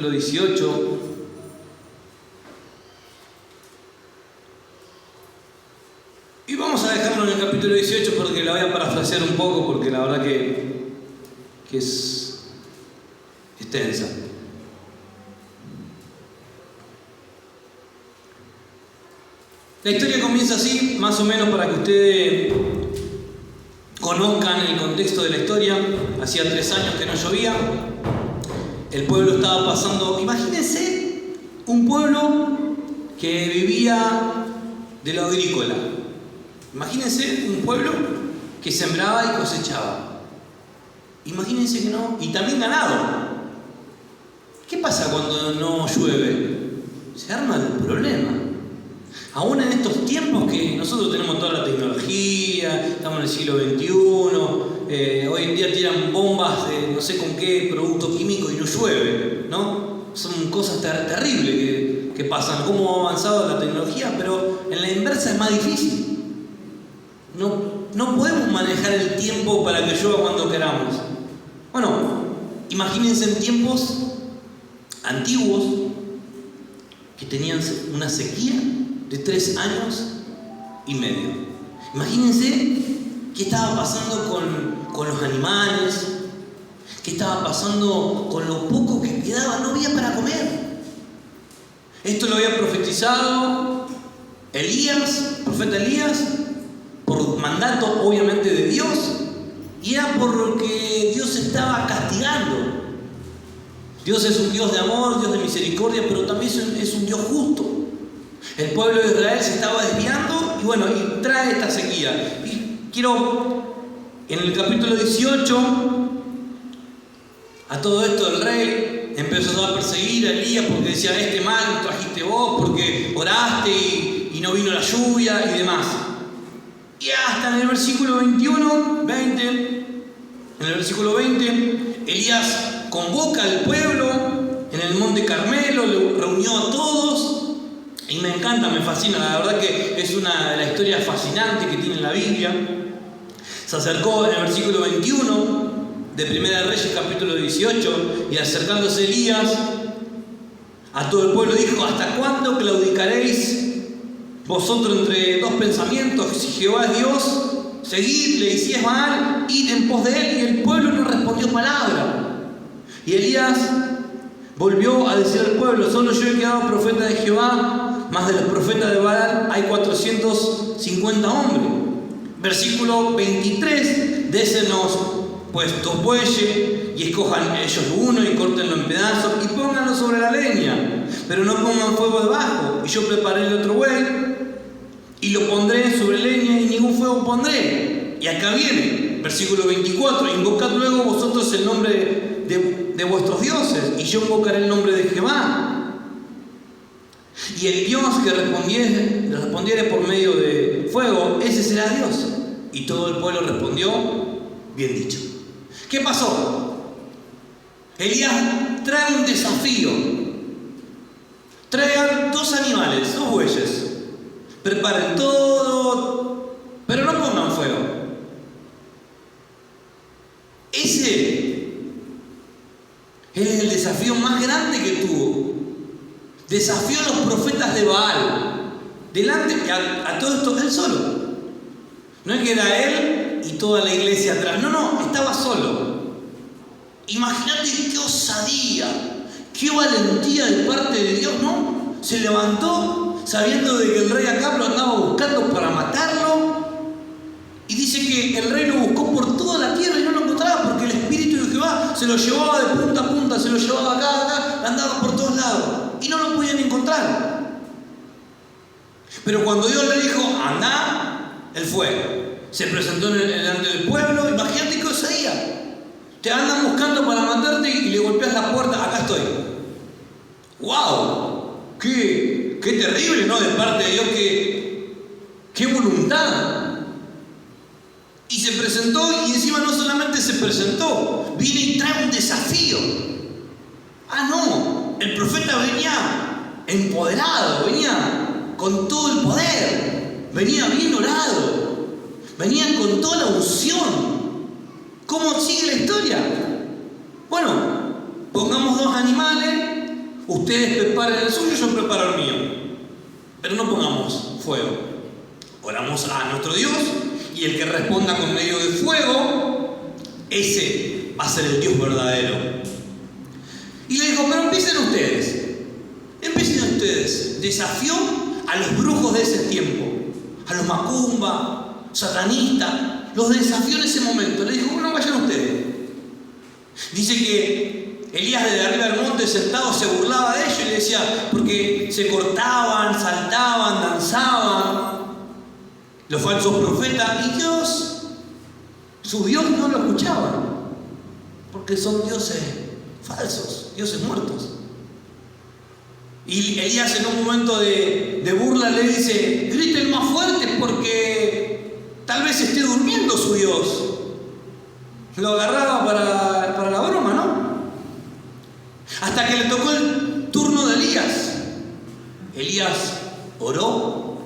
capítulo 18. Y vamos a dejarlo en el capítulo 18 porque la voy a parafrasear un poco, porque la verdad que es extensa. La historia comienza así, más o menos para que ustedes conozcan el contexto de la historia. Hacía 3 años que no llovía. El pueblo estaba pasando, imagínense, un pueblo que vivía de lo agrícola. Imagínense un pueblo que sembraba y cosechaba. Imagínense que no, y también ganado. ¿Qué pasa cuando no llueve? Se arma el problema. Aún en estos tiempos que nosotros tenemos toda la tecnología, estamos en el siglo XXI, hoy en día tiran bombas de no sé con qué producto químico y no llueve, ¿no? Son cosas terribles que pasan, cómo ha avanzado la tecnología, pero en la inversa es más difícil. No podemos manejar el tiempo para que llueva cuando queramos. Bueno, imagínense en tiempos antiguos que tenían una sequía de 3 años y medio. Imagínense qué estaba pasando con los animales, qué estaba pasando con lo poco que quedaba, no había para comer. Esto lo había profetizado Elías, profeta Elías, por mandato obviamente de Dios, y era porque Dios estaba castigando. Dios es un Dios de amor, Dios de misericordia, pero también es un Dios justo. El pueblo de Israel se estaba desviando y trae esta sequía. Y quiero, en el capítulo 18, a todo esto el rey empezó a perseguir a Elías porque decía, este mal trajiste vos, porque oraste y no vino la lluvia y demás. Y hasta en el versículo 20, Elías convoca al pueblo en el monte Carmelo, lo reunió a todos. Y me encanta, me fascina, la verdad que es una de las historias fascinantes que tiene la Biblia. Se acercó en el versículo 21 de Primera de Reyes capítulo 18, y acercándose Elías a todo el pueblo dijo, ¿hasta cuándo claudicaréis vosotros entre dos pensamientos? Si Jehová es Dios, seguidle, y si es Baal, id en pos de él. Y el pueblo no respondió palabra. Y Elías volvió a decir al pueblo, solo yo he quedado profeta de Jehová, más de los profetas de Baal hay 450 hombres. Versículo 23, désenos pues 2 bueyes y escojan ellos uno y córtenlo en pedazos y pónganlo sobre la leña, pero no pongan fuego debajo. Y yo preparé el otro buey y lo pondré sobre leña y ningún fuego pondré. Y acá viene, versículo 24, invocad luego vosotros el nombre de vuestros dioses, y yo invocaré el nombre de Jehová. Y el Dios que respondiere por medio de fuego, ese será Dios. Y todo el pueblo respondió, bien dicho. ¿Qué pasó? Elías trae un desafío. Traigan 2 animales, 2 bueyes. Preparen todo, pero no pongan fuego. Ese es el desafío más grande que tuvo. Desafió a los profetas de Baal. Delante, a todo esto, él solo. No es que era él y toda la iglesia atrás. No, estaba solo. Imagínate qué osadía, qué valentía de parte de Dios, ¿no? Se levantó sabiendo de que el rey Acab lo andaba buscando para matarlo. Y dice que el rey lo buscó por toda la tierra y no lo encontraba porque el Espíritu de Jehová se lo llevaba de punta a punta, se lo llevaba acá, andaba por todos lados y no lo podían encontrar. Pero cuando Dios le dijo, anda, él fue. Se presentó delante del pueblo. Imagínate qué osadía. Te andan buscando para matarte y le golpeas la puerta, acá estoy. ¡Wow! ¡Qué terrible, ¿no? De parte de Dios, qué voluntad. Y se presentó, y encima no solamente se presentó, viene y trae un desafío. No, el profeta venía empoderado, venía con todo el poder, venía bien orado, venía con toda la unción. ¿Cómo sigue la historia? Bueno, pongamos 2 animales Ustedes preparen el suyo, yo preparo el mío. Pero no pongamos fuego. Oramos a nuestro Dios y el que responda con medio de fuego, ese va a ser el Dios verdadero. Y le dijo, pero empiecen ustedes. Empiecen ustedes. Desafió a los brujos de ese tiempo, a los macumba, satanistas, los desafió en ese momento. Le dijo, bueno, vayan ustedes. Dice que Elías desde arriba del monte sentado se burlaba de ellos y le decía, porque se cortaban, saltaban, danzaban, los falsos profetas, y Dios, su Dios no lo escuchaba, porque son dioses falsos, dioses muertos. Y Elías en un momento de burla le dice, griten más fuerte porque tal vez esté durmiendo su Dios. Lo agarraba para la broma, ¿no? Hasta que le tocó el turno de Elías. Elías oró.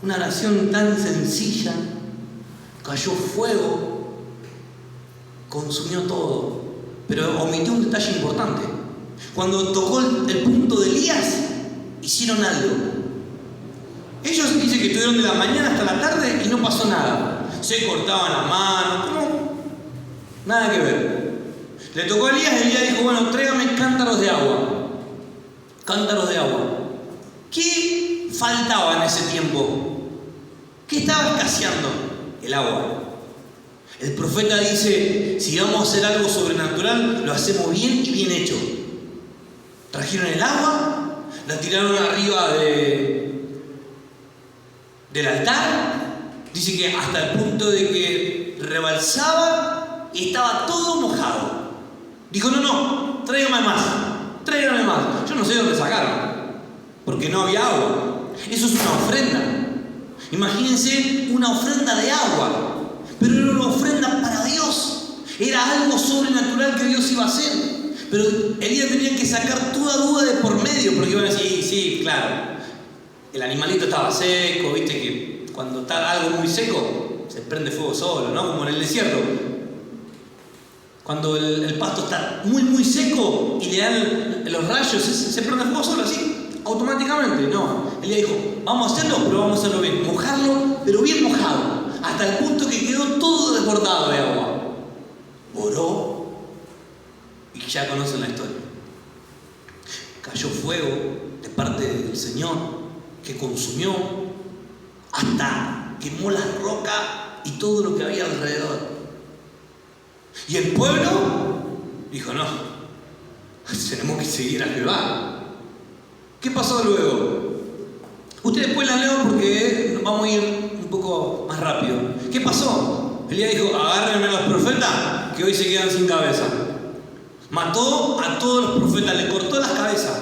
Una oración tan sencilla. Cayó fuego. Consumió todo. Pero omitió un detalle importante. Cuando tocó el punto de Elías, hicieron algo. Ellos dicen que estuvieron de la mañana hasta la tarde y no pasó nada. Se cortaban las manos, no, nada que ver. Le tocó a Elías y Elías dijo, bueno, tráigame cántaros de agua. Cántaros de agua. ¿Qué faltaba en ese tiempo? ¿Qué estaba escaseando? El agua. El profeta dice, si vamos a hacer algo sobrenatural, lo hacemos bien y bien hecho. Trajeron el agua, la tiraron arriba del altar. Dice que hasta el punto de que rebalsaba y estaba todo mojado. Dijo, no, tráigame más. Yo no sé de dónde sacaron, porque no había agua. Eso es una ofrenda. Imagínense una ofrenda de agua, pero era una ofrenda para Dios. Era algo sobrenatural que Dios iba a hacer. Pero Elías tenía que sacar toda duda de por medio, porque iban a decir, sí, claro, el animalito estaba seco, viste que cuando está algo muy seco, se prende fuego solo, ¿no? Como en el desierto. Cuando el pasto está muy, muy seco y le dan los rayos, se prende fuego solo, así, automáticamente. No, él le dijo, vamos a hacerlo, pero vamos a hacerlo bien. Mojarlo, pero bien mojado. Hasta el punto que quedó todo desbordado de agua. Oró y ya conocen la historia. Cayó fuego de parte del Señor que consumió hasta quemó las rocas y todo lo que había alrededor. Y el pueblo dijo, no, tenemos que seguir a Jehová. ¿Qué pasó luego? Ustedes después la leo porque vamos a ir un poco más rápido. ¿Qué pasó? Elías dijo, agárrenme a los profetas que hoy se quedan sin cabeza. Mató a todos los profetas, le cortó las cabezas.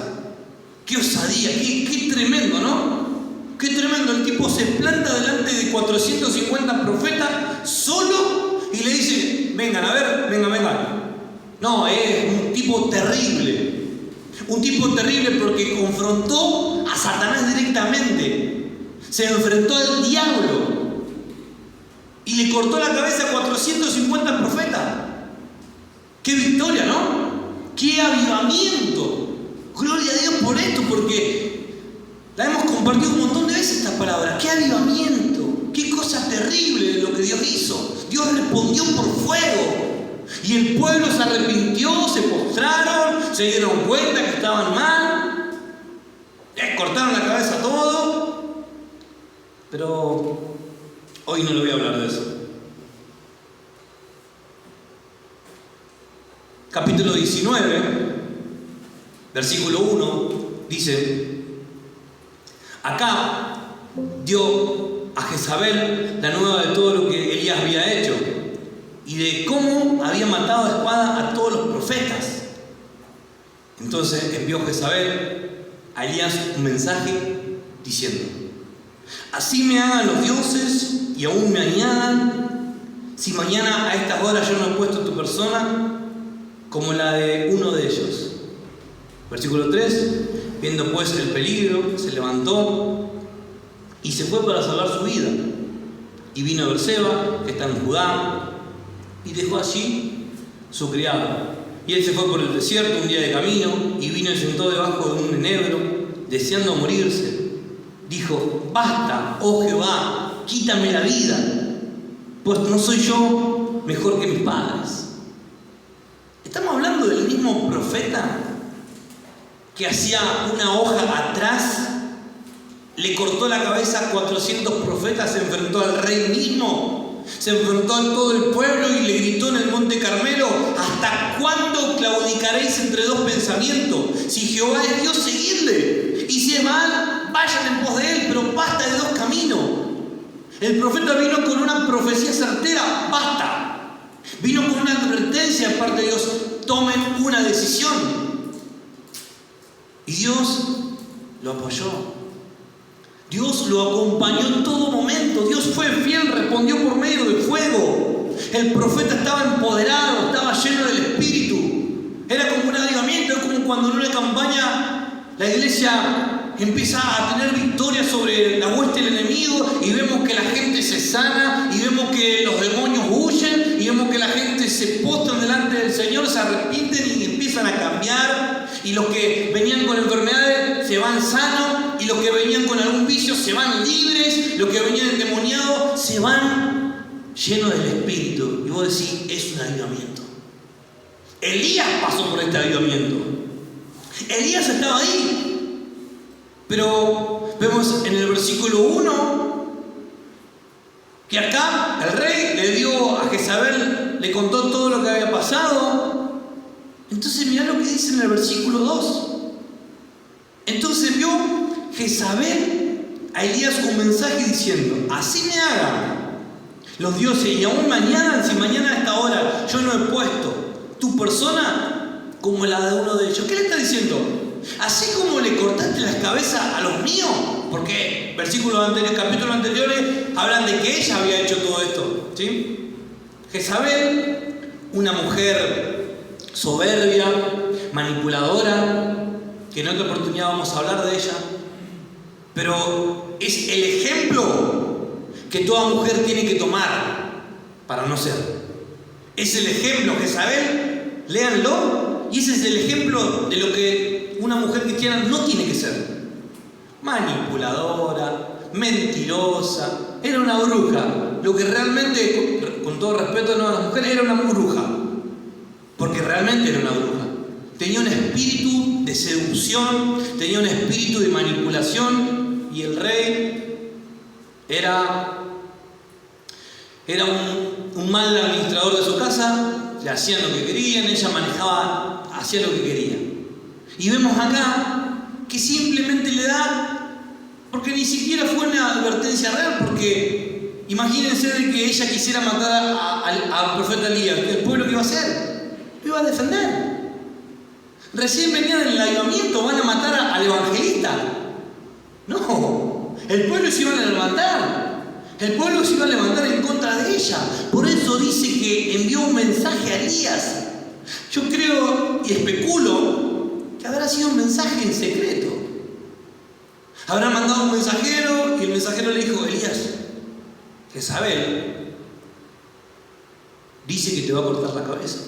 ¡Qué osadía! ¡Qué tremendo!, ¿no? ¡Qué tremendo! El tipo se planta delante de 450 profetas solo y le dice, vengan, a ver, vengan. No, es un tipo terrible. Un tipo terrible porque confrontó a Satanás directamente. Se enfrentó al diablo. Y le cortó la cabeza a 450 profetas. ¡Qué victoria!, ¿no? ¡Qué avivamiento! Gloria a Dios por esto, porque la hemos compartido un montón de veces esta palabra. ¡Qué avivamiento! ¡Qué cosa terrible de lo que Dios hizo! Dios respondió por fuego. Y el pueblo se arrepintió, se postraron, se dieron cuenta que estaban mal. Les cortaron la cabeza a todo. Pero hoy no le voy a hablar de eso. Capítulo 19, versículo 1, dice, acá dio a Jezabel la nueva de todo lo que Elías había hecho y de cómo había matado a espada a todos los profetas. Entonces envió Jezabel a Elías un mensaje diciendo, así me hagan los dioses y aún me añadan, si mañana a estas horas yo no he puesto tu persona como la de uno de ellos. Versículo 3, viendo pues el peligro, se levantó y se fue para salvar su vida. Y vino a Berseba, que está en Judá, y dejó allí su criado. Y él se fue por el desierto un día de camino, y vino y sentó debajo de un enebro, deseando morirse. Dijo: basta, oh Jehová, quítame la vida, pues no soy yo mejor que mis padres. Estamos hablando del mismo profeta que hacía una hoja atrás, le cortó la cabeza a 400 profetas, se enfrentó al rey mismo, se enfrentó a todo el pueblo y le gritó en el monte Carmelo: ¿hasta cuándo claudicaréis entre dos pensamientos? Si Jehová es Dios, seguidle, y si es mal, vayan en pos de él, pero basta de dos caminos. El profeta vino con una profecía certera: basta. Vino con una advertencia de parte de Dios: tomen una decisión. Y Dios lo apoyó. Dios lo acompañó en todo momento. Dios fue fiel, respondió por medio del fuego. El profeta estaba empoderado, estaba lleno del Espíritu. Era como un avivamiento, es como cuando en una campaña la iglesia empieza a tener victoria sobre la hueste del enemigo, y vemos que la gente se sana, y vemos que los demonios huyen, y vemos que la gente se postran delante del Señor, se arrepienten y empiezan a cambiar, y los que venían con enfermedades se van sanos, y los que venían con algún vicio se van libres, los que venían endemoniados se van llenos del Espíritu. Y vos decís: es un avivamiento. Elías pasó por este avivamiento. Elías estaba ahí. Pero vemos en el versículo 1 que acá el rey le dio a Jezabel, le contó todo lo que había pasado. Entonces mirá lo que dice en el versículo 2. Entonces vio Jezabel a Elías un mensaje diciendo: así me hagan los dioses, y aún mañana, si mañana a esta hora yo no he puesto tu persona como la de uno de ellos. ¿Qué le está diciendo? Así como le cortaste las cabezas a los míos, porque capítulos anteriores hablan de que ella había hecho todo esto, ¿sí? Jezabel, una mujer soberbia, manipuladora, que en otra oportunidad vamos a hablar de ella, pero es el ejemplo que toda mujer tiene que tomar para no ser. Es el ejemplo, Jezabel, léanlo, y ese es el ejemplo de lo que una mujer cristiana no tiene que ser. Manipuladora, mentirosa, era una bruja. Lo que realmente, con todo respeto a las mujeres, era una bruja, porque realmente era una bruja. Tenía un espíritu de seducción, tenía un espíritu de manipulación, y el rey era un mal administrador de su casa. Le hacían lo que querían, ella hacía lo que quería. Y vemos acá que simplemente le da, porque ni siquiera fue una advertencia real, porque imagínense de que ella quisiera matar al profeta Elías, ¿el pueblo qué iba a hacer? Lo iba a defender. Recién venían en el avivamiento, van a matar al evangelista. No, el pueblo se iba a levantar. El pueblo se iba a levantar en contra de ella. Por eso dice que envió un mensaje a Elías. Yo creo y especulo que habrá sido un mensaje en secreto. Habrá mandado un mensajero, y el mensajero le dijo: Elías, Jezabel dice que te va a cortar la cabeza.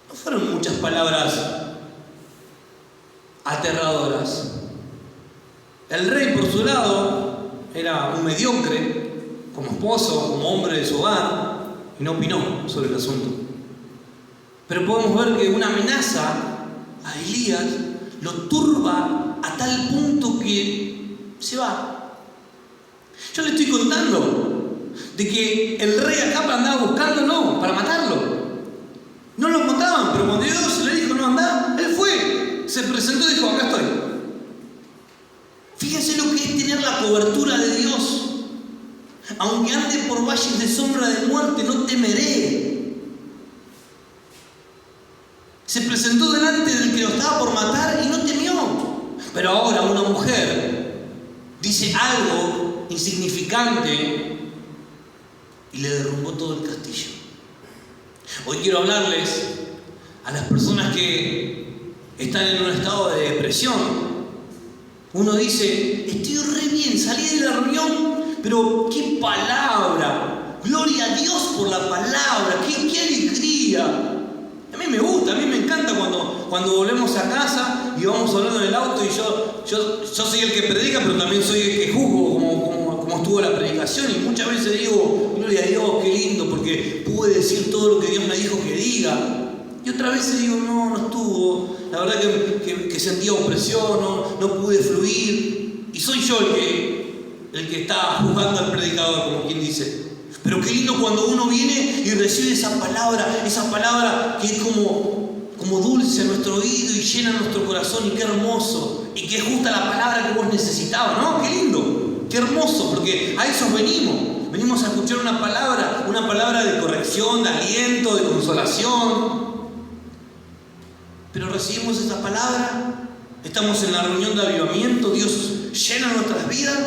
No fueron muchas palabras aterradoras. El rey, por su lado, era un mediocre, como esposo, como hombre de su hogar, y no opinó sobre el asunto. Pero podemos ver que una amenaza a Elías lo turba a tal punto que se va. Yo le estoy contando de que el rey acá andaba buscándolo para matarlo. No lo encontraban, pero cuando Dios le dijo: no, anda, él fue, se presentó y dijo: acá estoy. Fíjense lo que es tener la cobertura de Dios. Aunque ande por valles de sombra de muerte, no temeré. Se presentó delante del que lo estaba por matar y no temió. Pero ahora una mujer dice algo insignificante y le derrumbó todo el castillo. Hoy quiero hablarles a las personas que están en un estado de depresión. Uno dice: estoy re bien, salí de la reunión, pero qué palabra, gloria a Dios por la palabra, qué alegría. mí me gusta, a mí me encanta cuando volvemos a casa y vamos hablando en el auto y yo soy el que predica, pero también soy el que juzgo como estuvo la predicación, y muchas veces digo, gloria a Dios, qué lindo, porque pude decir todo lo que Dios me dijo que diga. Y otras veces digo, no estuvo, la verdad que sentía opresión, no pude fluir, y soy yo el que está juzgando al predicador, como quien dice. Pero qué lindo cuando uno viene y recibe esa palabra que es como dulce a nuestro oído y llena nuestro corazón, y qué hermoso, y que es justa la palabra que vos necesitabas, ¿no? Qué lindo, qué hermoso, porque a eso venimos a escuchar una palabra de corrección, de aliento, de consolación. Pero recibimos esa palabra, estamos en la reunión de avivamiento, Dios llena nuestras vidas,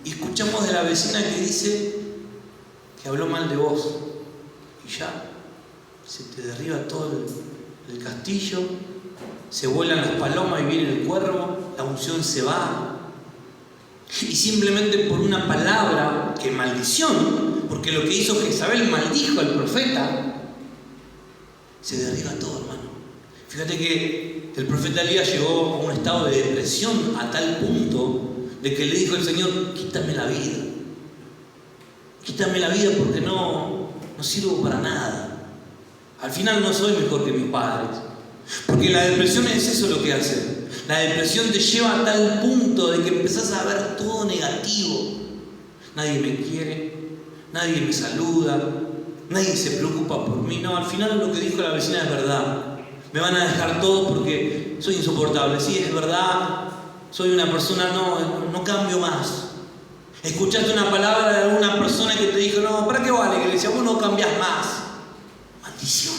y escuchamos de la vecina que dice que habló mal de vos, y ya se te derriba todo el castillo, se vuelan las palomas y viene el cuervo, la unción se va, y simplemente por una palabra, que maldición, porque lo que hizo Jezabel maldijo al profeta, se derriba todo, hermano. Fíjate que el profeta Elías llegó a un estado de depresión a tal punto de que le dijo al Señor, quítame la vida porque no sirvo para nada. Al final no soy mejor que mis padres. Porque la depresión es eso lo que hace. La depresión te lleva a tal punto de que empezás a ver todo negativo. Nadie me quiere, nadie me saluda, nadie se preocupa por mí. No, al final lo que dijo la vecina es verdad. Me van a dejar todo porque soy insoportable. Sí, es verdad, soy una persona, no cambio más. Escuchaste una palabra de alguna persona que te dijo, no, ¿para qué vale? Que le decía, vos no cambias más. Maldición.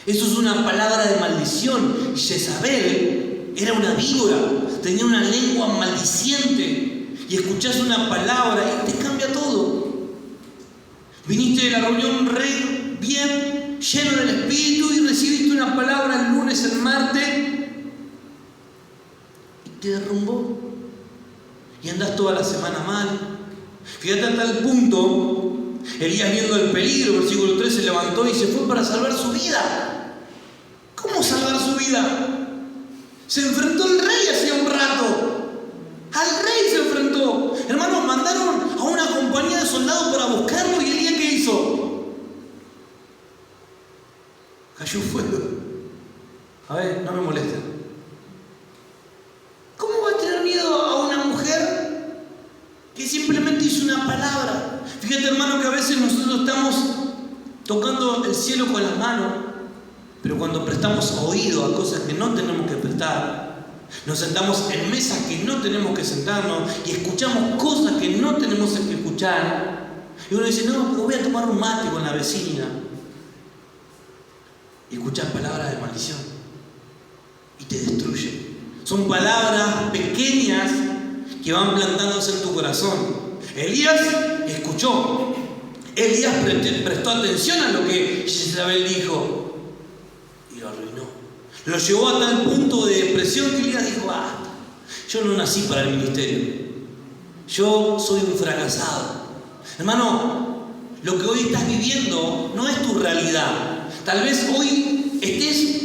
Eso es una palabra de maldición. Jezabel era una víbora, tenía una lengua maldiciente. Y escuchás una palabra y te cambia todo. Viniste de la reunión bien, lleno del Espíritu, y recibiste una palabra el lunes, el martes, y te derrumbó. Y andás toda la semana mal. Fíjate a tal punto, Elías, viendo el peligro, versículo 3, se levantó y se fue para salvar su vida. ¿Cómo salvar su vida? Se enfrentó al rey hacía un rato. Al rey se enfrentó. Hermanos, mandaron a una compañía de soldados para buscarlo, y Elías, ¿qué hizo? Cayó fuego. A ver, no me molesten. ¿Cómo va a tener miedo a una mujer que simplemente hizo una palabra? Fíjate, hermano, que a veces nosotros estamos tocando el cielo con las manos, pero cuando prestamos oído a cosas que no tenemos que prestar, nos sentamos en mesas que no tenemos que sentarnos y escuchamos cosas que no tenemos que escuchar, y uno dice, no, pero voy a tomar un mate con la vecina, y escuchas palabras de maldición y te destruyen. Son palabras pequeñas que van plantándose en tu corazón. Elías escuchó. Elías prestó atención a lo que Jezabel dijo y lo arruinó. Lo llevó a tal punto de depresión que Elías dijo, yo no nací para el ministerio. Yo soy un fracasado. Hermano, lo que hoy estás viviendo no es tu realidad. Tal vez hoy estés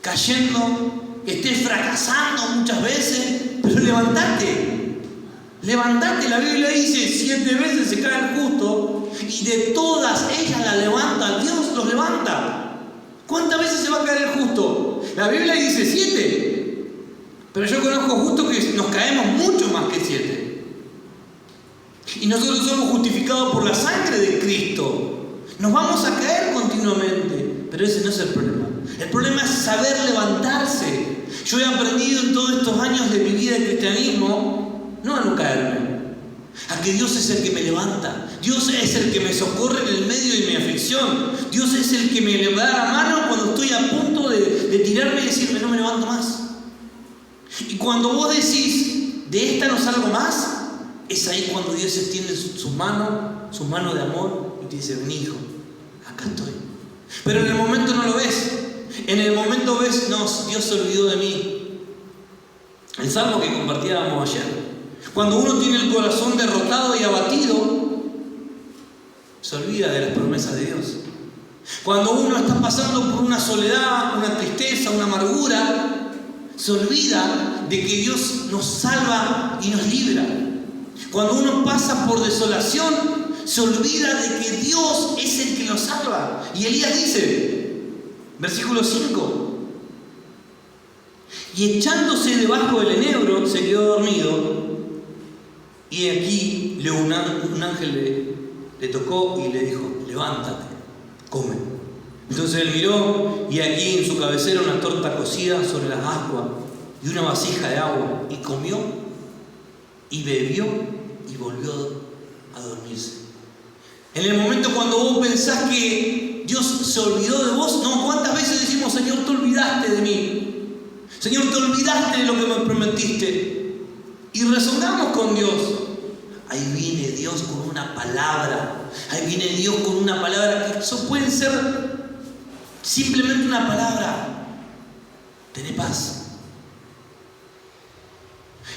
cayendo, estés fracasando muchas veces, pero levantate. La Biblia dice 7 veces se cae el justo y de todas ellas la levanta. Dios los levanta. ¿Cuántas veces se va a caer el justo? La Biblia dice 7, pero yo conozco justos que nos caemos mucho más que 7. Y nosotros somos justificados por la sangre de Cristo. Nos vamos a caer continuamente, pero ese no es el problema. El problema es saber levantarse. Yo he aprendido en todos estos años de mi vida de cristianismo, no a no caerme, a que Dios es el que me levanta. Dios es el que me socorre en el medio de mi aflicción. Dios es el que me da la mano cuando estoy a punto de tirarme y decirme, no me levanto más. Y cuando vos decís, de esta no salgo más, es ahí cuando Dios extiende sus manos de amor y te dice, ven hijo, acá estoy. Pero en el momento no lo ves. En el momento ves, no, Dios se olvidó de mí. El salmo que compartíamos ayer. Cuando uno tiene el corazón derrotado y abatido, se olvida de las promesas de Dios. Cuando uno está pasando por una soledad, una tristeza, una amargura, se olvida de que Dios nos salva y nos libra. Cuando uno pasa por desolación, se olvida de que Dios es el que nos salva. Y Elías dice, versículo 5, y echándose debajo del enebro se quedó dormido, y aquí un ángel le tocó y le dijo, levántate, come. Entonces él miró, y aquí en su cabecera una torta cocida sobre las ascuas y una vasija de agua, y comió y bebió y volvió a dormirse. En el momento cuando vos pensás que Dios se olvidó de vos, no, ¿cuántas veces decimos, Señor, te olvidaste de mí? Señor, te olvidaste de lo que me prometiste. Y rezongamos con Dios. Ahí viene Dios con una palabra. Ahí viene Dios con una palabra que eso puede ser simplemente una palabra. Tené paz.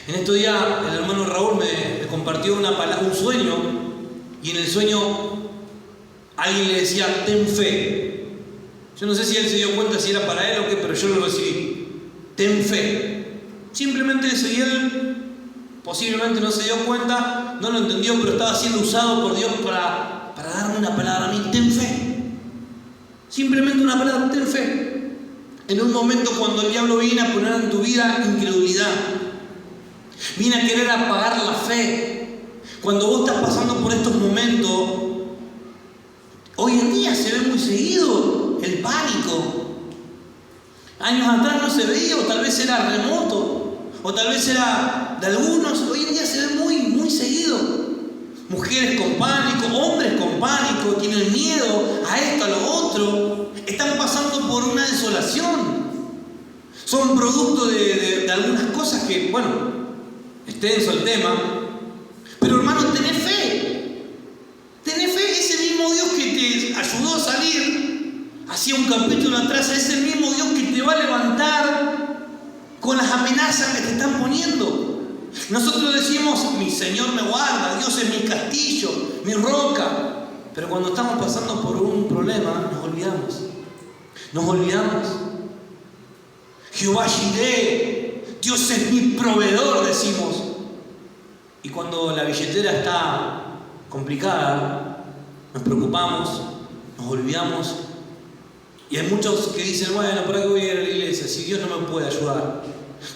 En estos días el hermano Raúl me compartió un sueño, y en el sueño alguien le decía, ten fe. Yo no sé si él se dio cuenta si era para él o qué, pero yo lo recibí. Ten fe. Simplemente eso, y él posiblemente no se dio cuenta, no lo entendió, pero estaba siendo usado por Dios para darme una palabra a mí. Ten fe. Simplemente una palabra, ten fe. En un momento cuando el diablo viene a poner en tu vida incredulidad, viene a querer apagar la fe. Cuando vos estás pasando por estos momentos, hoy en día se ve muy seguido el pánico. Años atrás no se veía, o tal vez era remoto, o tal vez era de algunos. Hoy en día se ve muy, muy seguido. Mujeres con pánico, hombres con pánico, tienen miedo a esto, a lo otro. Están pasando por una desolación. Son producto de algunas cosas que, bueno, extenso el tema. Pero hermano, tenés fe. Tenés fe, ese mismo Dios que te ayudó a salir hacía un capítulo atrás, es el mismo Dios que te va a levantar con las amenazas que te están poniendo. Nosotros decimos, mi Señor me guarda, Dios es mi castillo, mi roca. Pero cuando estamos pasando por un problema, nos olvidamos. Nos olvidamos. Jehová Jireh, Dios es mi proveedor, decimos. Y cuando la billetera está complicada, nos preocupamos, nos olvidamos. Y hay muchos que dicen, bueno, ¿para qué voy a ir a la iglesia si Dios no me puede ayudar?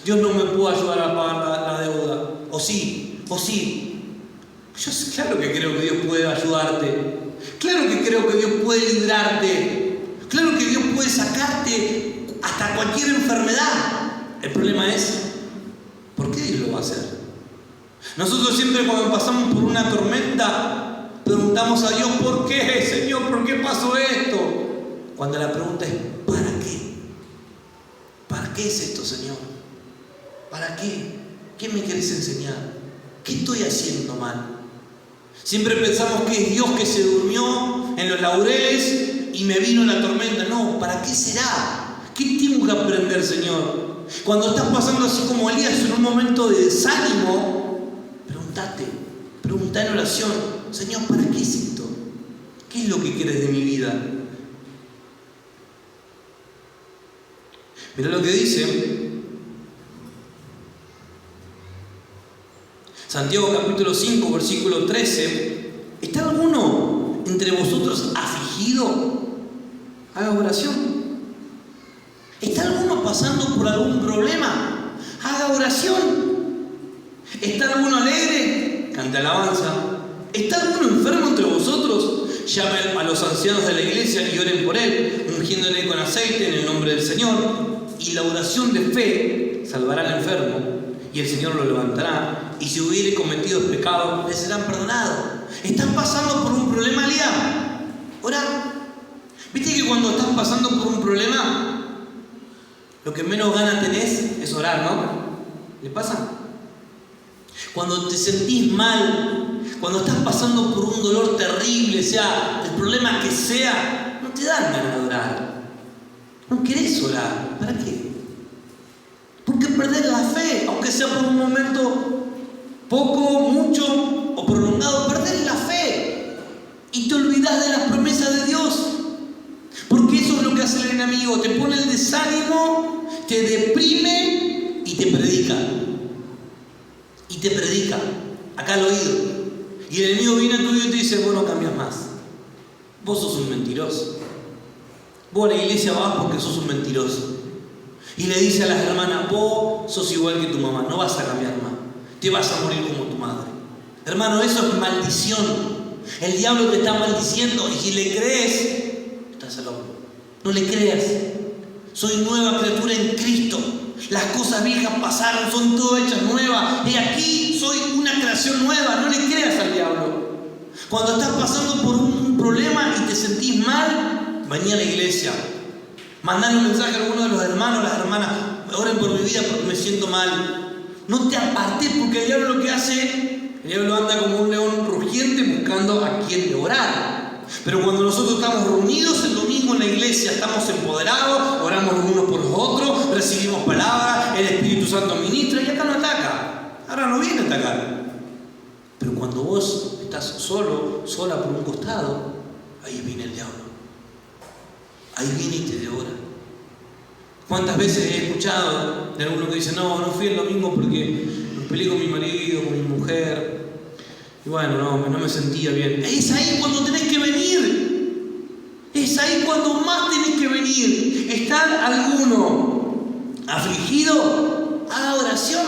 Dios no me puede ayudar a pagar la deuda. O sí. Yo claro que creo que Dios puede ayudarte. Claro que creo que Dios puede librarte. Claro que Dios puede sacarte hasta cualquier enfermedad. El problema es, ¿por qué Dios lo va a hacer? Nosotros siempre cuando pasamos por una tormenta preguntamos a Dios, ¿por qué, Señor? ¿Por qué pasó esto? Cuando la pregunta es, ¿para qué? ¿Para qué es esto, Señor? ¿Para qué? ¿Qué me querés enseñar? ¿Qué estoy haciendo mal? Siempre pensamos que es Dios que se durmió en los laureles y me vino la tormenta. No, ¿para qué será? ¿Qué tengo que aprender, Señor? Cuando estás pasando así como Elías en un momento de desánimo, pregunta en oración, Señor, ¿para qué es esto? ¿Qué es lo que quieres de mi vida? Mirá lo que dice Santiago capítulo 5, versículo 13. ¿Está alguno entre vosotros afligido? Haga oración. ¿Está alguno pasando por algún problema? Haga oración. ¿Está alguno alegre? Cante alabanza. ¿Está alguno enfermo entre vosotros? Llamen a los ancianos de la iglesia y oren por él, ungiéndole con aceite en el nombre del Señor. Y la oración de fe salvará al enfermo, y el Señor lo levantará, y si hubiere cometido pecados, le serán perdonados. ¿Estás pasando por un problema, Elías? Ora. ¿Viste que cuando estás pasando por un problema, lo que menos ganas tenés es orar, ¿no? ¿Le pasa? Cuando te sentís mal, cuando estás pasando por un dolor terrible, sea el problema que sea, no te dan ganas de orar. No querés orar. ¿Para qué? Porque perdés la fe, aunque sea por un momento poco, mucho o prolongado, perdés la fe y te olvidás de las promesas de Dios. enemigo, te pone el desánimo, te deprime y te predica. Y te predica, acá al oído. Y el enemigo viene a tu oído y te dice, vos no cambias más. Vos sos un mentiroso. Vos a la iglesia vas porque sos un mentiroso. Y le dice a las hermanas, vos sos igual que tu mamá, no vas a cambiar más. Te vas a morir como tu madre. Hermano, eso es maldición. El diablo te está maldiciendo y si le crees, estás loco. No le creas. Soy nueva criatura en Cristo. Las cosas viejas pasaron, son todas hechas nuevas. Y aquí soy una creación nueva. No le creas al diablo. Cuando estás pasando por un problema y te sentís mal, vení a la iglesia. Mandale un mensaje a alguno de los hermanos, las hermanas, oren por mi vida porque me siento mal. No te apartes porque el diablo lo que hace, el diablo anda como un león rugiente buscando a quien devorar. Pero cuando nosotros estamos reunidos el domingo en la iglesia, estamos empoderados, oramos los unos por los otros, recibimos palabras, el Espíritu Santo ministra y acá no ataca. Ahora no viene a atacar. Pero cuando vos estás solo, sola por un costado, ahí viene el diablo. Ahí viene y te devora. ¿Cuántas veces he escuchado de alguno que dice, no fui el domingo porque me peleé con mi marido, con mi mujer, y bueno, no me sentía bien? Es ahí cuando tenés que venir. Es ahí cuando más tenés que venir. ¿Está alguno afligido? Haga oración.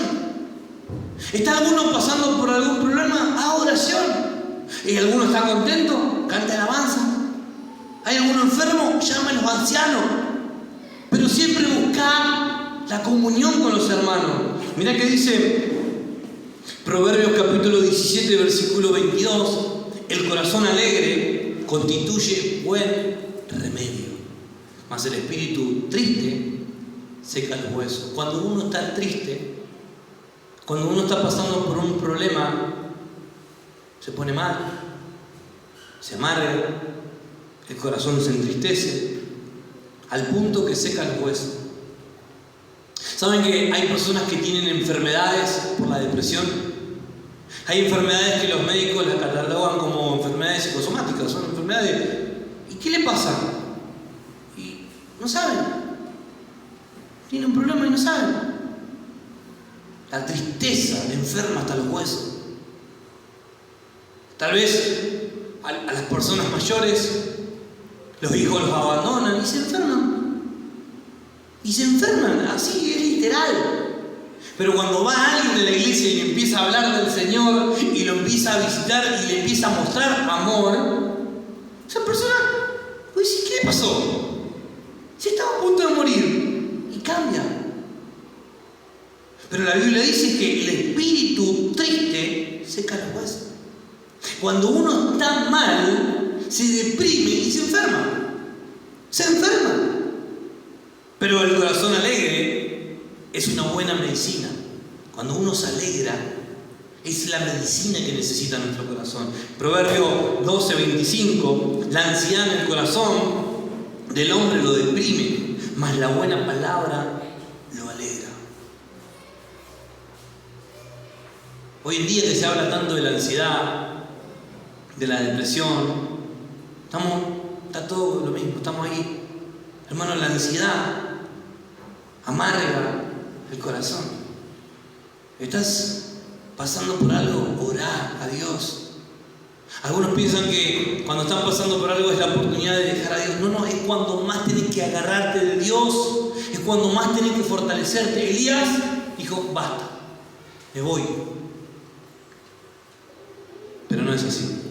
¿Está alguno pasando por algún problema? Haga oración. ¿Y alguno está contento? Canta alabanza. ¿Hay alguno enfermo? Llama a los ancianos. Pero siempre busca la comunión con los hermanos. Mirá que dice Proverbios capítulo 17, versículo 22. El corazón alegre constituye buen remedio, mas el espíritu triste seca los huesos. Cuando uno está triste, cuando uno está pasando por un problema, se pone mal, se amarga, el corazón se entristece, al punto que seca los huesos. ¿Saben que hay personas que tienen enfermedades por la depresión? Hay enfermedades que los médicos las catalogan como enfermedades psicosomáticas, son enfermedades. ¿Y qué le pasa? Y no saben. Tienen un problema y no saben. La tristeza le enferma hasta los huesos. Tal vez a las personas mayores, los hijos los abandonan y se enferman. Y se enferman, así es literal. Pero cuando va alguien de la iglesia y le empieza a hablar del Señor y lo empieza a visitar y le empieza a mostrar amor, esa persona, pues, ¿qué le pasó? Si estaba a punto de morir. Y cambia. Pero la Biblia dice que el espíritu triste seca los huesos. Cuando uno está mal, se deprime y se enferma. Se enferma. Pero el corazón alegre es una buena medicina. Cuando uno se alegra, es la medicina que necesita nuestro corazón. Proverbio 12:25. La ansiedad en el corazón del hombre lo deprime, mas la buena palabra lo alegra. Hoy en día que se habla tanto de la ansiedad, de la depresión, está todo lo mismo, estamos ahí. Hermano, la ansiedad amarga el corazón. ¿Estás pasando por algo? Orá a Dios. Algunos piensan que cuando están pasando por algo es la oportunidad de dejar a Dios. No, es cuando más tenés que agarrarte de Dios, es cuando más tenés que fortalecerte. Elías dijo, basta, me voy. Pero no es así.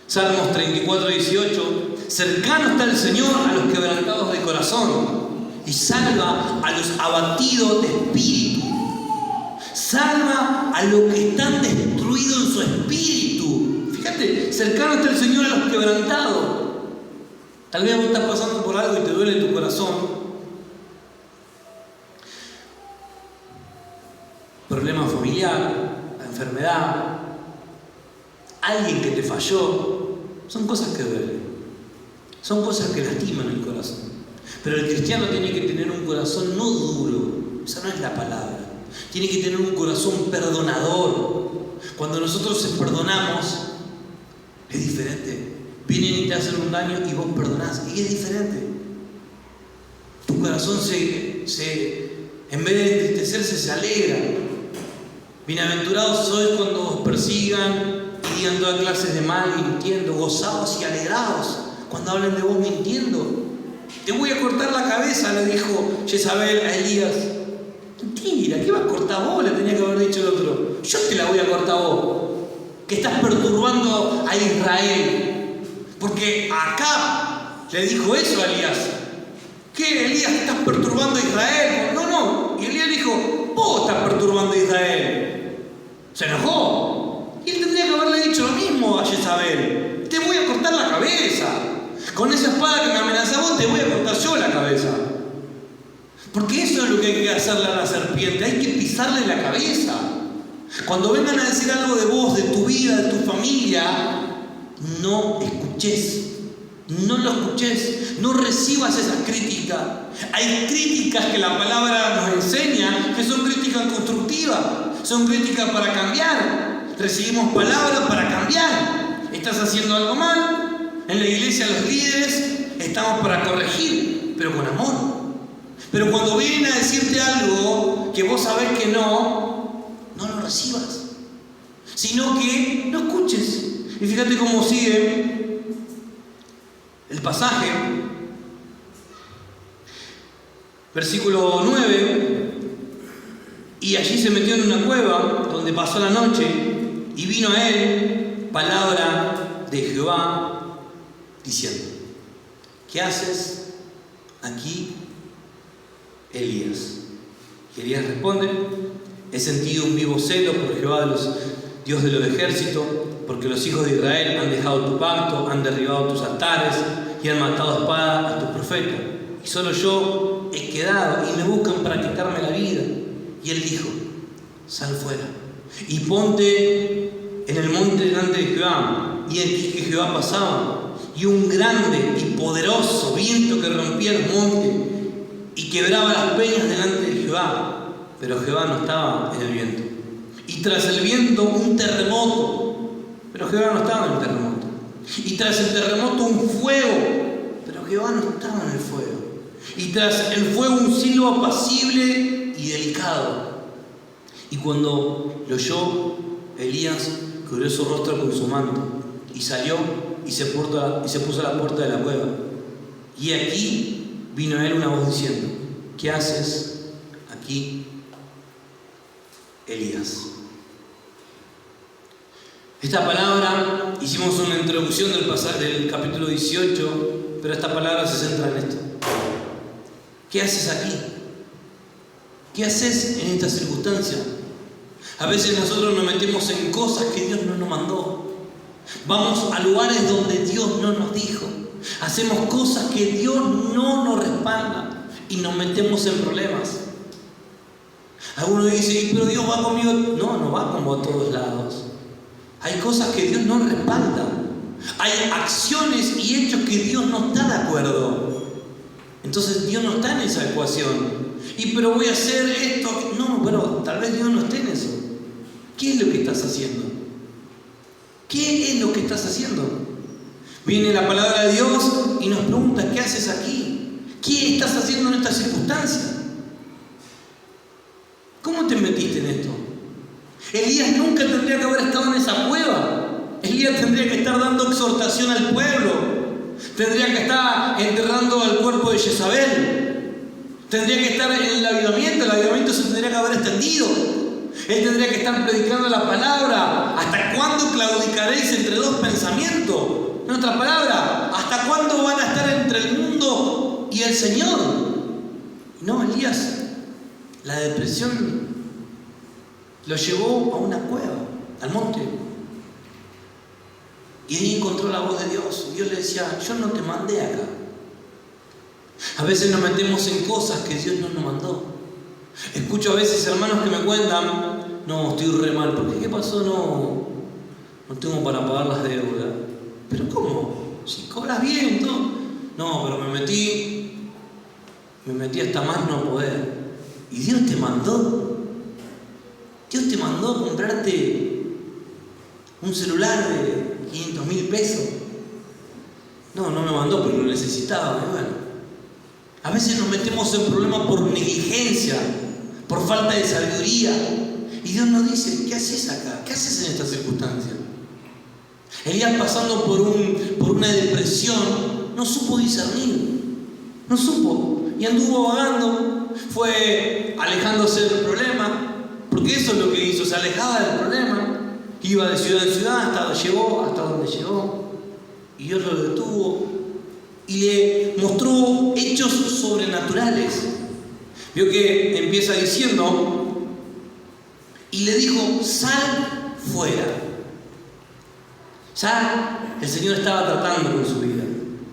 Salmos 34:18. Cercano está el Señor a los quebrantados de corazón y salva a los abatidos de espíritu. Salva a los que están destruidos en su espíritu. Fíjate, cercano está el Señor a los quebrantados. Tal vez vos estás pasando por algo y te duele tu corazón. Problema familiar, la enfermedad, alguien que te falló. Son cosas que duelen. Son cosas que lastiman el corazón. Pero el cristiano tiene que tener un corazón no duro. Esa no es la palabra. Tiene que tener un corazón perdonador. Cuando nosotros perdonamos, es diferente. Vienen y te hacen un daño y vos perdonás. Y es diferente. Tu corazón en vez de entristecerse, se alegra. Bienaventurados sois cuando os persigan y digan todas clases de mal mintiendo. Gozaos y alegraos cuando hablen de vos mintiendo. Te voy a cortar la cabeza, le dijo Jezabel a Elías. Mentira, ¿qué vas a cortar vos? Le tenía que haber dicho el otro. Yo te la voy a cortar vos, que estás perturbando a Israel. Porque Acab le dijo eso a Elías. ¿Qué, Elías, estás perturbando a Israel? No. Y Elías dijo, vos estás perturbando a Israel. Se enojó. Y él tendría que haberle dicho lo mismo a Jezabel. Te voy a cortar la cabeza. Con esa espada que me amenaza vos, te voy a cortar yo la cabeza. Porque eso es lo que hay que hacerle a la serpiente. Hay que pisarle la cabeza. Cuando vengan a decir algo de vos, de tu vida, de tu familia, no escuches. No lo escuches. No recibas esas críticas. Hay críticas que la palabra nos enseña que son críticas constructivas. Son críticas para cambiar. Recibimos palabras para cambiar. ¿Estás haciendo algo mal? En la iglesia los líderes estamos para corregir, pero con amor. Pero cuando vienen a decirte algo que vos sabés que no lo recibas, sino que no escuches. Y fíjate cómo sigue el pasaje, versículo 9. Y allí se metió en una cueva donde pasó la noche, y vino a él palabra de Jehová diciendo: ¿qué haces aquí, Elías? Y Elías responde: he sentido un vivo celo por Jehová, Dios de los ejércitos, porque los hijos de Israel han dejado tu pacto, han derribado tus altares y han matado a espada a tus profetas. Y solo yo he quedado y me buscan para quitarme la vida. Y él dijo: sal fuera y ponte en el monte delante de Jehová. Y aquí que Jehová pasaba, y un grande y poderoso viento que rompía el monte y quebraba las peñas delante de Jehová, pero Jehová no estaba en el viento. Y tras el viento un terremoto, pero Jehová no estaba en el terremoto. Y tras el terremoto un fuego, pero Jehová no estaba en el fuego. Y tras el fuego un silbo apacible y delicado. Y cuando lo oyó, Elías cubrió su rostro con su manto y salió y se puso a la puerta de la cueva. Y aquí vino a él una voz diciendo: ¿qué haces aquí, Elías? Esta palabra, hicimos una introducción del capítulo 18, pero esta palabra se centra en esto. ¿Qué haces aquí? ¿Qué haces en esta circunstancia? A veces nosotros nos metemos en cosas que Dios no nos mandó. Vamos a lugares donde Dios no nos dijo. Hacemos cosas que Dios no nos respalda y nos metemos en problemas. Algunos dicen: pero Dios va conmigo. No va como a todos lados. Hay cosas que Dios no respalda. Hay acciones y hechos que Dios no está de acuerdo. Entonces Dios no está en esa ecuación. Pero voy a hacer esto. No, pero tal vez Dios no esté en eso. ¿Qué es lo que estás haciendo? ¿Qué es lo que estás haciendo? Viene la palabra de Dios y nos pregunta: ¿qué haces aquí? ¿Qué estás haciendo en esta circunstancia? ¿Cómo te metiste en esto? Elías nunca tendría que haber estado en esa cueva. Elías tendría que estar dando exhortación al pueblo. Tendría que estar enterrando al cuerpo de Jezabel. Tendría que estar en el avivamiento se tendría que haber extendido. Él tendría que estar predicando la palabra. ¿Hasta cuándo claudicaréis entre dos pensamientos? En otras palabras, ¿hasta cuándo van a estar entre el mundo y el Señor? No, Elías, la depresión lo llevó a una cueva, al monte. Y ahí encontró la voz de Dios. Dios le decía: yo no te mandé acá. A veces nos metemos en cosas que Dios no nos mandó. Escucho a veces hermanos que me cuentan: no, estoy re mal. ¿Por qué? ¿Qué pasó? No tengo para pagar las deudas. ¿Pero cómo? Si cobras bien, todo. No, pero me metí hasta más no poder. ¿Y Dios te mandó? Dios te mandó a comprarte un celular de 500.000 pesos. No me mandó, pero lo necesitaba. Y bueno, A veces nos metemos en problemas por negligencia, por falta de sabiduría. Y Dios nos dice, ¿qué haces acá? ¿Qué haces en esta circunstancia? Elías, pasando por una depresión, no supo discernir. No supo. Y anduvo vagando. Fue alejándose del problema. Porque eso es lo que hizo. Se alejaba del problema. Iba de ciudad en ciudad llegó hasta donde llegó. Y Dios lo detuvo. Y le mostró hechos sobrenaturales. Vio que empieza diciendo, y le dijo, sal fuera. Ya el Señor estaba tratando con su vida.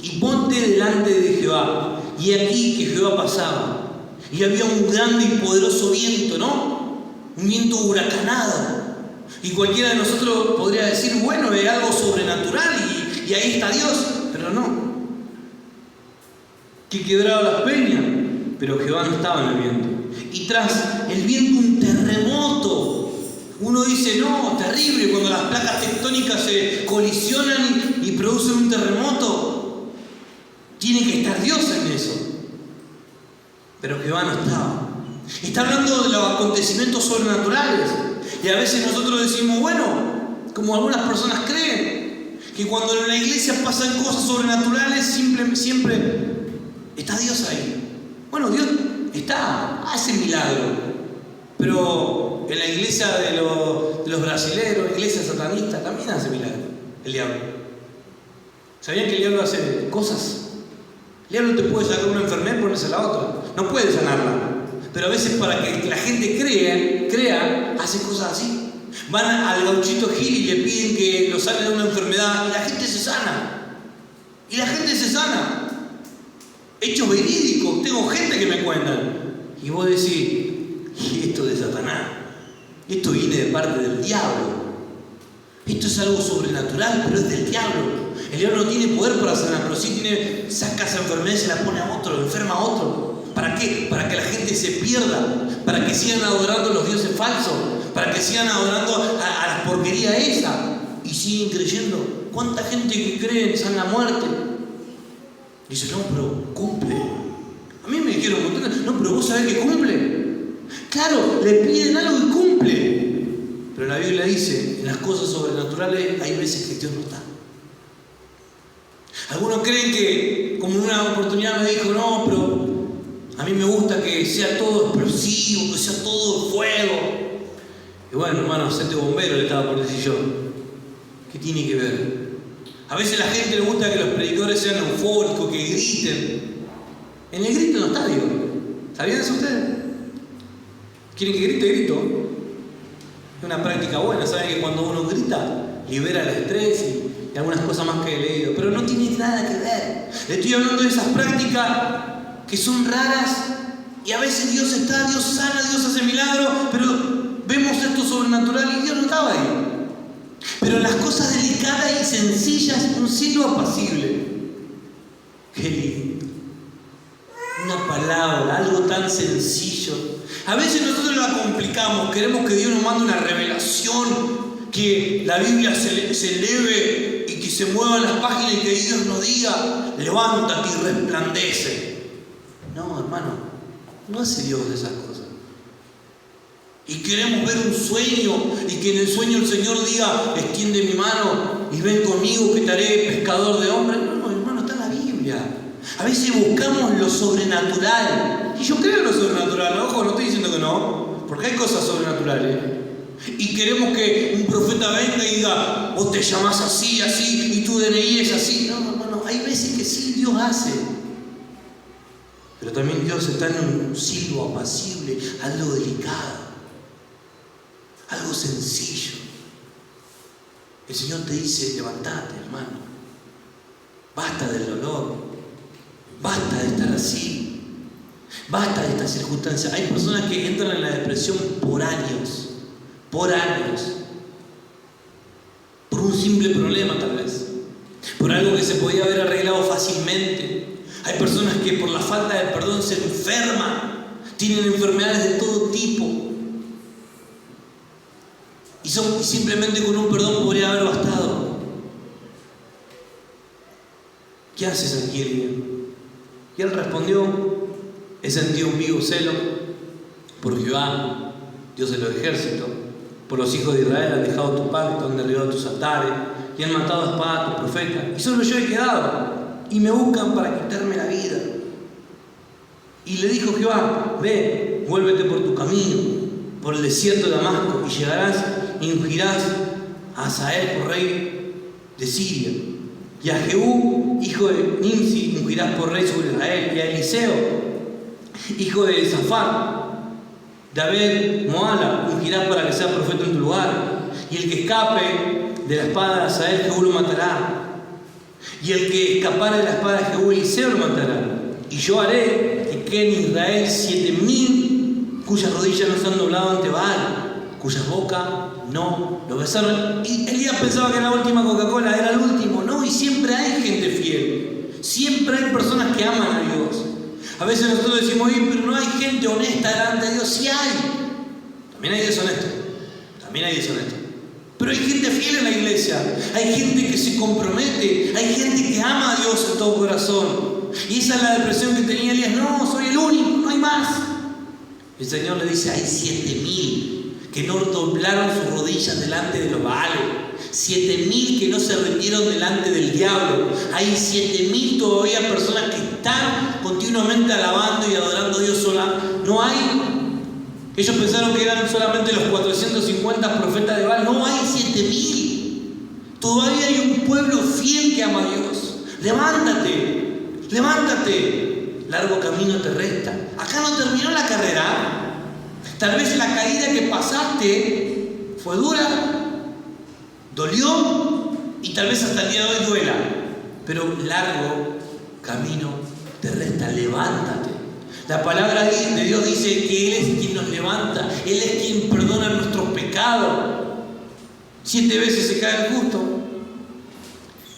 Y ponte delante de Jehová. Y aquí que Jehová pasaba. Y había un grande y poderoso viento, ¿no? Un viento huracanado. Y cualquiera de nosotros podría decir, bueno, es algo sobrenatural y ahí está Dios. Pero no. Que quebraba las peñas. Pero Jehová no estaba en el viento. Y tras el viento un terremoto. Uno dice, no, terrible, cuando las placas tectónicas se colisionan y producen un terremoto. Tiene que estar Dios en eso. Pero Jehová no estaba. Está hablando de los acontecimientos sobrenaturales. Y a veces nosotros decimos, bueno, como algunas personas creen, que cuando en la iglesia pasan cosas sobrenaturales, siempre está Dios ahí. Bueno, Dios está, hace milagros. Pero en la iglesia de los brasileros, iglesia satanista, también hace milagros el diablo. ¿Sabían que el diablo hace cosas? El diablo te puede sacar una enfermedad y ponerse la otra. No puede sanarla. Pero a veces para que la gente crea, hace cosas así. Van al gauchito Gil y le piden que lo sane de una enfermedad y la gente se sana. Hechos verídicos. Tengo gente que me cuentan. Y vos decís, y esto de Satanás. Esto viene de parte del diablo. Esto es algo sobrenatural, pero es del diablo. El diablo no tiene poder para sanar, pero sí saca esa enfermedad y se la pone a otro, lo enferma a otro. ¿Para qué? Para que la gente se pierda, para que sigan adorando a los dioses falsos, para que sigan adorando a la porquería esa y siguen creyendo. ¿Cuánta gente que cree en sana muerte? Dice, no, pero cumple. A mí me dijeron, no, pero vos sabés que cumple. Claro, le piden algo y cumple. Pero la Biblia dice, en las cosas sobrenaturales hay veces que Dios no está. Algunos creen que, como en una oportunidad me dijo, no, pero a mí me gusta que sea todo explosivo, que sea todo fuego. Y bueno, hermano, hacete bombero, le estaba por decir yo. ¿Qué tiene que ver? A veces a la gente le gusta que los predicadores sean eufóricos, que griten. En el grito no está Dios. ¿Sabían eso ustedes? ¿Quieren que grite? Grito. Es una práctica buena. Saben que cuando uno grita, libera el estrés y algunas cosas más que he leído. Pero no tiene nada que ver. Le estoy hablando de esas prácticas que son raras y a veces Dios está, Dios sana, Dios hace milagros, pero vemos esto sobrenatural y Dios no estaba ahí. Pero las cosas delicadas y sencillas, un cielo apacible. Qué lindo. Una palabra, algo tan sencillo. A veces nosotros la complicamos, queremos que Dios nos mande una revelación, que la Biblia se eleve y que se muevan las páginas y que Dios nos diga, levántate y resplandece. No, hermano, no hace Dios de esas cosas. Y queremos ver un sueño y que en el sueño el Señor diga, extiende mi mano y ven conmigo que te haré pescador de hombres. No, hermano, está en la Biblia. A veces buscamos lo sobrenatural. Y yo creo en lo sobrenatural, ojo, no estoy diciendo que no, porque hay cosas sobrenaturales. Y queremos que un profeta venga y diga, vos te llamás así, así, y tu DNI es así. No, hermano, hay veces que sí Dios hace. Pero también Dios está en un silbo apacible, algo delicado, algo sencillo. El Señor te dice, levantate, hermano. Basta del dolor. Basta de estar así. Basta de estas circunstancias. Hay personas que entran en la depresión por años. Por años. Por un simple problema tal vez. Por algo que se podía haber arreglado fácilmente. Hay personas que por la falta de perdón se enferman. Tienen enfermedades de todo tipo. Y simplemente con un perdón podría haber bastado. ¿Qué haces aquí, Elías? Y él respondió, He sentido un vivo celo por Jehová, Dios de los ejércitos. Por los hijos de Israel han dejado tu pacto, han derribado tus altares y han matado a espada a tus profetas. Y solo yo he quedado y me buscan para quitarme la vida. Y le dijo Jehová: ve, vuélvete por tu camino, por el desierto de Damasco, y llegarás y ungirás a Hazael por rey de Siria. Y a Jehú, hijo de Nimsi, ungirás por rey sobre Israel. Y a Eliseo, hijo de Safat, David Moala, ungirás para que sea profeta en tu lugar. Y el que escape de la espada de Hazael, Jehú lo matará. Y el que escapare de la espada de Jehú, Eliseo lo matará. Y yo haré que queden en Israel 7.000 cuyas rodillas no se han doblado ante Baal, cuyas bocas no lo besaron. Y Elías pensaba que la última Coca-Cola era el último. No, y siempre hay gente fiel. Siempre hay personas que aman a Dios. A veces nosotros decimos: pero no hay gente honesta delante de Dios. Sí hay. También hay deshonestos. También hay deshonestos. Pero hay gente fiel en la iglesia. Hay gente que se compromete. Hay gente que ama a Dios en todo corazón. Y esa es la depresión que tenía Elías. No, soy el único, no hay más. El Señor le dice: hay 7.000 que no doblaron sus rodillas delante de los Baales. 7.000 que no se rindieron delante del diablo. Hay 7.000 todavía personas que están continuamente alabando y adorando a Dios sola. No hay. Ellos pensaron que eran solamente los 450 profetas de Baal. No, hay 7.000. Todavía hay un pueblo fiel que ama a Dios. Levántate, levántate. Largo camino te resta. Acá no terminó la carrera. Tal vez la caída que pasaste fue dura, dolió, y tal vez hasta el día de hoy duela. Pero largo camino te resta. Levántate. La palabra de Dios dice que Él es quien nos levanta. Él es quien perdona nuestros pecados. 7 veces se cae el justo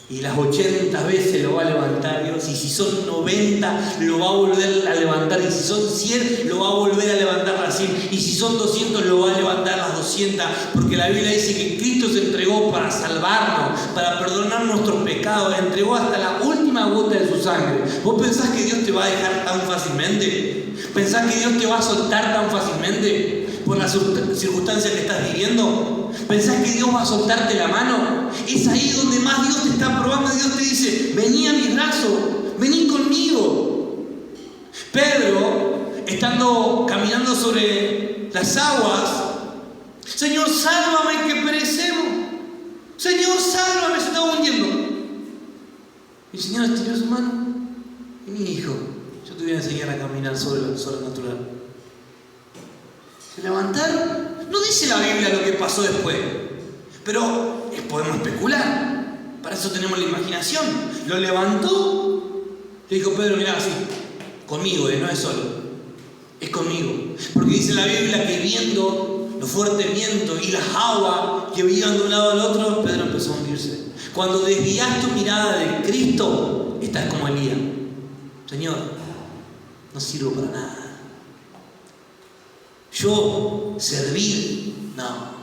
y las 80 veces lo va a levantar Dios. Y si son 90, lo va a volver a levantar. Y si son 100, lo va a volver a levantar las 100. Y si son 200, lo va a levantar las 200. Porque la Biblia dice que Cristo se entregó para salvarnos, para perdonar nuestros pecados. Entregó hasta la última gota de su sangre. ¿Vos pensás que Dios te va a dejar tan fácilmente? ¿Pensás que Dios te va a soltar tan fácilmente por las circunstancias que estás viviendo? ¿Pensás que Dios va a soltarte la mano? Es ahí donde más Dios te está probando. Dios te dice: vení a mis brazos, vení conmigo. Pedro, estando caminando sobre las aguas: Señor, sálvame que perecemos. Señor, sálvame, se está hundiendo. Y el Señor estiró su mano: mi hijo, yo te voy a enseñar a caminar sobre lo sobrenatural. Se levantaron. No dice la Biblia lo que pasó después, pero podemos especular. Para eso tenemos la imaginación. Lo levantó. Le dijo: Pedro, mirá, así, conmigo, no es solo, es conmigo. Porque dice la Biblia que viendo los fuertes vientos y las aguas que iban de un lado al otro, Pedro empezó a hundirse. Cuando desvías tu mirada de Cristo, estás como Elías: Señor, no sirvo para nada. Yo servir, no.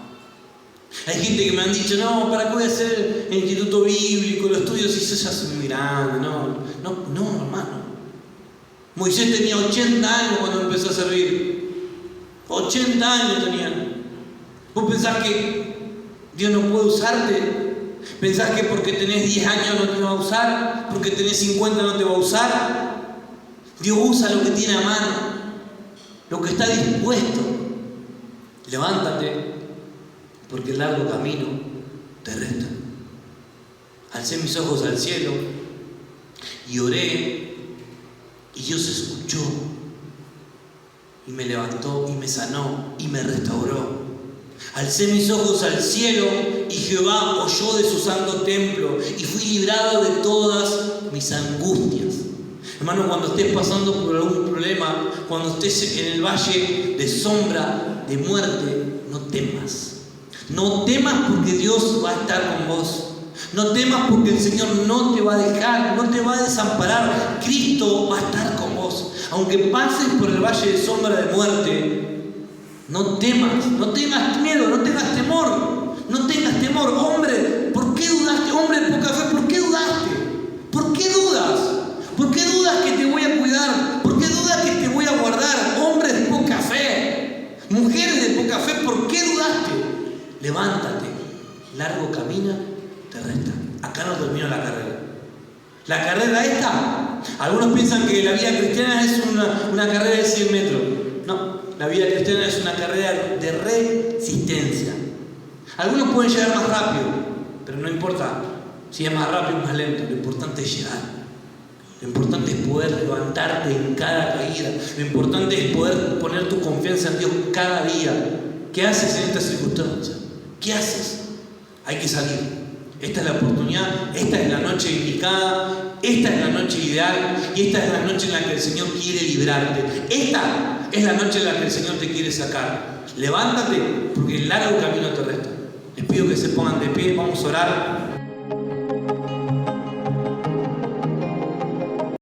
Hay gente que me han dicho: no, ¿para qué voy a hacer el instituto bíblico, los estudios, si yo ya soy muy grande? No, hermano. Moisés tenía 80 años cuando empezó a servir. 80 años tenía. ¿Vos pensás que Dios no puede usarte? ¿Pensás que porque tenés 10 años no te va a usar? ¿Porque tenés 50 no te va a usar? Dios usa lo que tiene a mano, lo que está dispuesto. Levántate, porque el largo camino te resta. Alcé mis ojos al cielo y oré, y Dios escuchó y me levantó y me sanó y me restauró. Alcé mis ojos al cielo y Jehová oyó de su santo templo y fui librado de todas mis angustias. Hermano, cuando estés pasando por algún problema, cuando estés en el valle de sombra, de muerte, no temas. No temas, porque Dios va a estar con vos. No temas, porque el Señor no te va a dejar, no te va a desamparar. Cristo va a estar con vos. Aunque pases por el valle de sombra de muerte, no temas, no tengas miedo, no tengas temor. No tengas temor. Hombre, ¿por qué dudaste? Hombre de poca fe, ¿por qué dudaste? ¿Por qué dudas? ¿Por qué dudas que te voy a cuidar? ¿Por qué dudas que te voy a levántate, largo camino te resta. Acá no terminó la carrera. La carrera esta, algunos piensan que la vida cristiana es una carrera de 100 metros. No, la vida cristiana es una carrera de resistencia. Algunos pueden llegar más rápido, pero no importa si es más rápido o más lento, lo importante es llegar. Lo importante es poder levantarte en cada caída. Lo importante es poder poner tu confianza en Dios cada día. ¿Qué haces en esta circunstancia? ¿Qué haces? Hay que salir. Esta es la oportunidad, esta es la noche indicada, esta es la noche ideal y esta es la noche en la que el Señor quiere librarte. Esta es la noche en la que el Señor te quiere sacar. Levántate porque el largo camino te resta. Les pido que se pongan de pie, vamos a orar.